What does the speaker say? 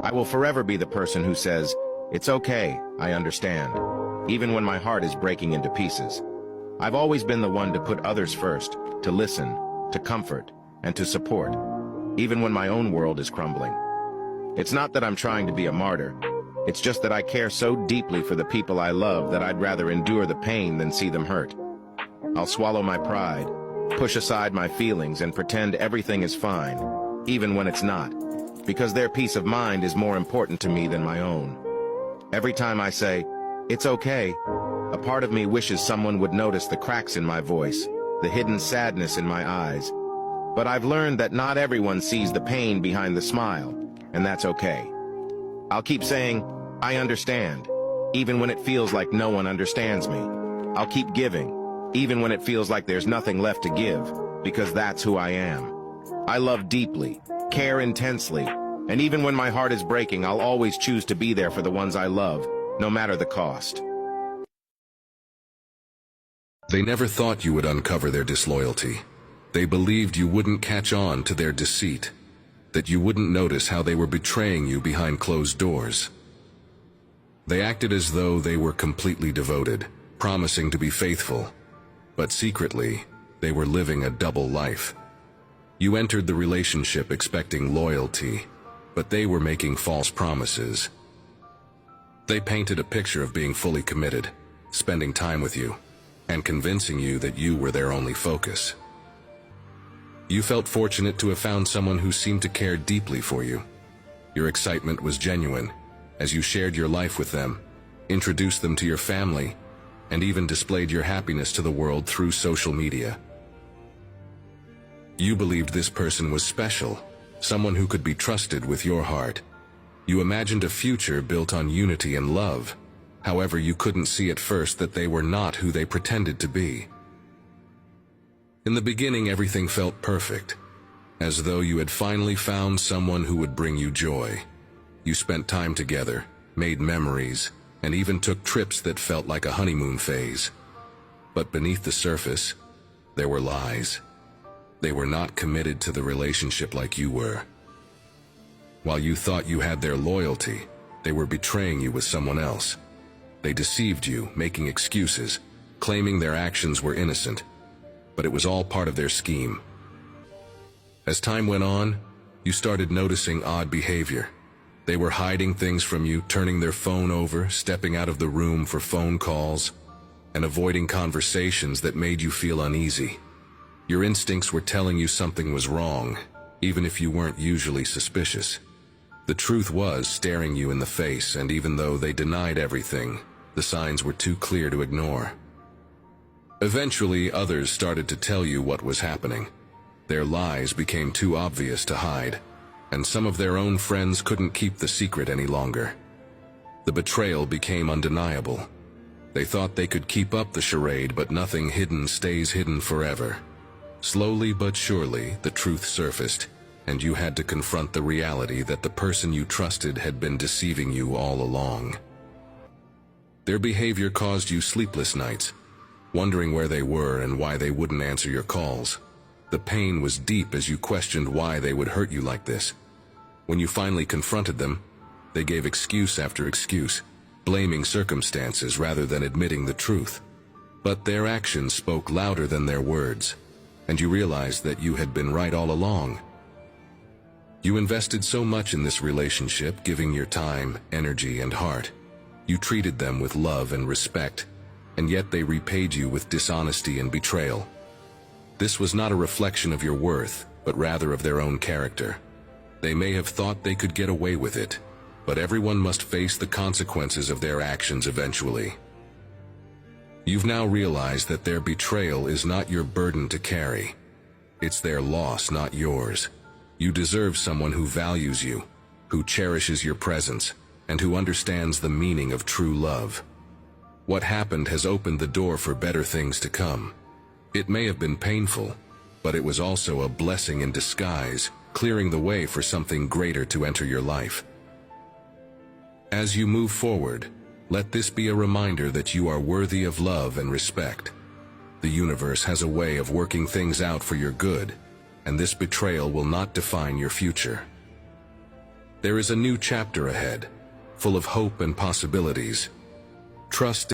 I will forever be the person who says, "It's okay, I understand," even when my heart is breaking into pieces. I've always been the one to put others first, to listen, to comfort, and to support, even when my own world is crumbling. It's not that I'm trying to be a martyr. It's just that I care so deeply for the people I love that I'd rather endure the pain than see them hurt. I'll swallow my pride, push aside my feelings, and pretend everything is fine, even when it's not, because their peace of mind is more important to me than my own. Every time I say, "It's okay," a part of me wishes someone would notice the cracks in my voice, the hidden sadness in my eyes. But I've learned that not everyone sees the pain behind the smile, and that's okay. I'll keep saying, "I understand," even when it feels like no one understands me. I'll keep giving, even when it feels like there's nothing left to give, because that's who I am. I love deeply, care intensely, and even when my heart is breaking, I'll always choose to be there for the ones I love, no matter the cost. They never thought you would uncover their disloyalty. They believed you wouldn't catch on to their deceit, that you wouldn't notice how they were betraying you behind closed doors. They acted as though they were completely devoted, promising to be faithful, but secretly, they were living a double life. You entered the relationship expecting loyalty, but they were making false promises. They painted a picture of being fully committed, spending time with you, and convincing you that you were their only focus. You felt fortunate to have found someone who seemed to care deeply for you. Your excitement was genuine, as you shared your life with them, introduced them to your family, and even displayed your happiness to the world through social media. You believed this person was special, someone who could be trusted with your heart. You imagined a future built on unity and love. However, you couldn't see at first that they were not who they pretended to be. In the beginning, everything felt perfect, as though you had finally found someone who would bring you joy. You spent time together, made memories, and even took trips that felt like a honeymoon phase. But beneath the surface, there were lies. They were not committed to the relationship like you were. While you thought you had their loyalty, they were betraying you with someone else. They deceived you, making excuses, claiming their actions were innocent, but it was all part of their scheme. As time went on, you started noticing odd behavior. They were hiding things from you, turning their phone over, stepping out of the room for phone calls, and avoiding conversations that made you feel uneasy. Your instincts were telling you something was wrong, even if you weren't usually suspicious. The truth was staring you in the face, and even though they denied everything, the signs were too clear to ignore. Eventually, others started to tell you what was happening. Their lies became too obvious to hide, and some of their own friends couldn't keep the secret any longer. The betrayal became undeniable. They thought they could keep up the charade, but nothing hidden stays hidden forever. Slowly but surely, the truth surfaced, and you had to confront the reality that the person you trusted had been deceiving you all along. Their behavior caused you sleepless nights, wondering where they were and why they wouldn't answer your calls. The pain was deep as you questioned why they would hurt you like this. When you finally confronted them, they gave excuse after excuse, blaming circumstances rather than admitting the truth. But their actions spoke louder than their words, and you realized that you had been right all along. You invested so much in this relationship, giving your time, energy, and heart. You treated them with love and respect, and yet they repaid you with dishonesty and betrayal. This was not a reflection of your worth, but rather of their own character. They may have thought they could get away with it, but everyone must face the consequences of their actions eventually. You've now realized that their betrayal is not your burden to carry. It's their loss, not yours. You deserve someone who values you, who cherishes your presence, and who understands the meaning of true love. What happened has opened the door for better things to come. It may have been painful, but it was also a blessing in disguise, clearing the way for something greater to enter your life. As you move forward, let this be a reminder that you are worthy of love and respect. The universe has a way of working things out for your good, and this betrayal will not define your future. There is a new chapter ahead, full of hope and possibilities. Trust